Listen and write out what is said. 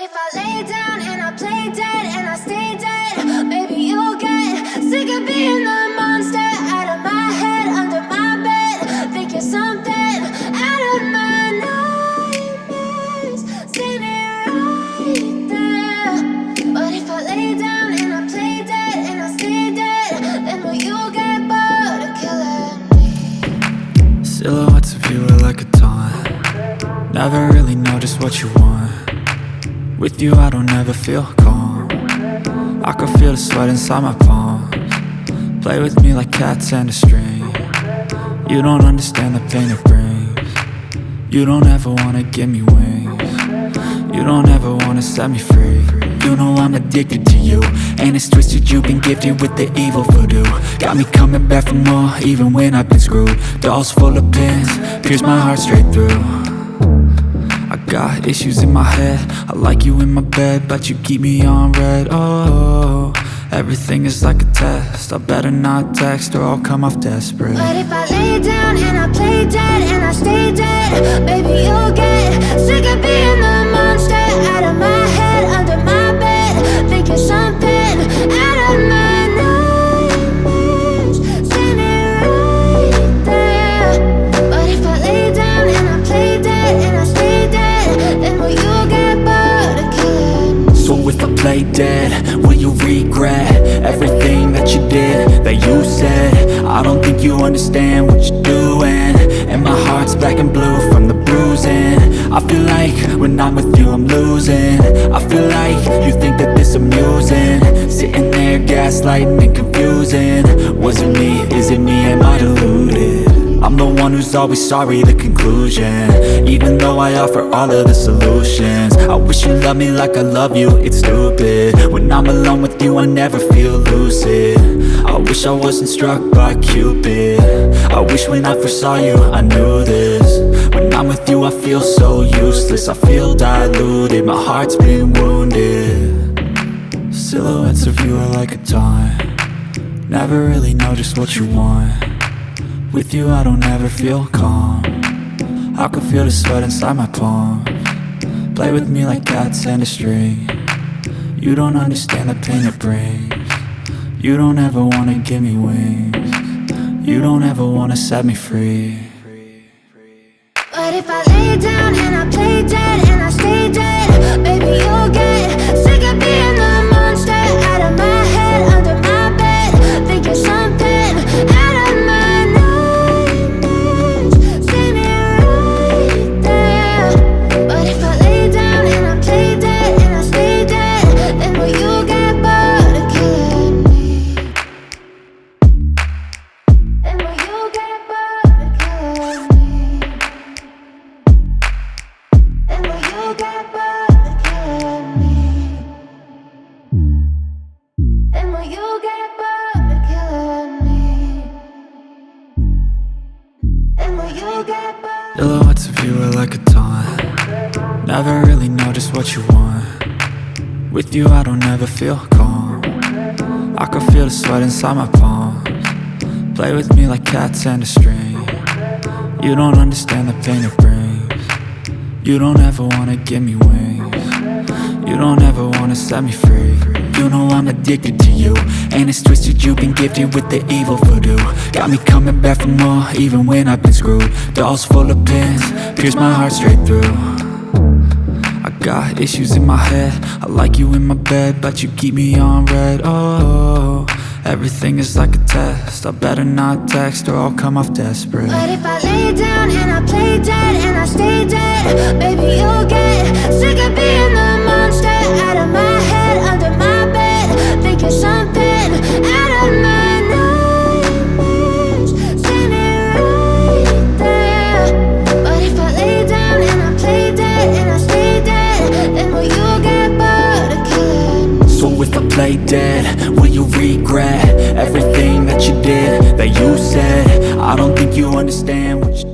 if I lay down and I play dead and I stay dead, maybe you'll get sick of being the monster out of my head, under my bed, think you're something out of my nightmares, standing right there. But if I lay down and I play dead and I stay dead, then will you get bored of killing me? Silhouettes of you are like a taunt. Never really know just what you want. With you I don't ever feel calm. I can feel the sweat inside my palms. Play with me like cats and a string. You don't understand the pain it brings. You don't ever wanna give me wings. You don't ever wanna set me free. You know I'm addicted to you, and it's twisted you've been gifted with the evil voodoo. Got me coming back for more even when I've been screwed. Dolls full of pins, pierce my heart straight through. I got issues in my head, I like you in my bed, but you keep me on red. Oh, everything is like a test, I better not text or I'll come off desperate. But if I lay down and I play dead and I stay dead, baby you'll get sick of being the monster out of my head, under my bed, think you're something out of my nightmares, standing right there. But if I lay down and I play dead and I stay dead, then will you get bored of killing me? So if I play dead, will you regret everything that you did, that you said? I don't think you understand what you're doing, and my heart's black and blue from the bruising. I feel like when I'm with you I'm losing. I feel like you think that this amusing, sitting there gaslighting and confusing. Was it me? Is it me? Am I deluded? I'm the one who's always sorry, the conclusion, even though I offer all of the solutions. I wish you loved me like I love you, it's stupid. When I'm alone with you I never feel lucid. I wish I wasn't struck by Cupid. I wish when I first saw you I knew this. When I'm with you I feel so useless, I feel diluted, my heart's been wounded. Silhouettes of you are like a taunt. Never really know just what you want. With you I don't ever feel calm. I can feel the sweat inside my palms. Play with me like cats and a string. You don't understand the pain it brings. You don't ever wanna give me wings. You don't ever wanna set me free. But if I lay down and I play dead and I stay dead, baby you'll get sick of being the monster out of my head, under my bed, think you're something out of my nightmares, standing right there. But if I lay down and I play dead and I stay dead, then will you get bored of killing me? Then will you get bored of killing me? Then will you get bored of killing me? Then will you get bored of killing me? Then will you get bored? Silhouettes of you are like a taunt. Never really know just what you want. With you I don't ever feel calm. I can feel the sweat inside my palms. Play with me like cats and a string. You don't understand the pain it brings. You don't ever wanna give me wings. You don't ever wanna set me free. You know I'm addicted to you, and it's twisted you've been gifted with the evil voodoo. Got me coming back for more even when I've been screwed. Dolls full of pins, pierce my heart straight through. I got issues in my head, I like you in my bed, but you keep me on red. Oh, everything is like a test, I better not text or I'll come off desperate. But if I lay down and I play dead and I stay dead, baby you'll get sick of being the monster out of my head, under my bed, think you're something out of my nightmares, standing right there. But if I lay down and I play dead and I stay dead, then will you get bored of killing me? So if I play dead, will you regret everything that you did, that you said? I don't think you understand what you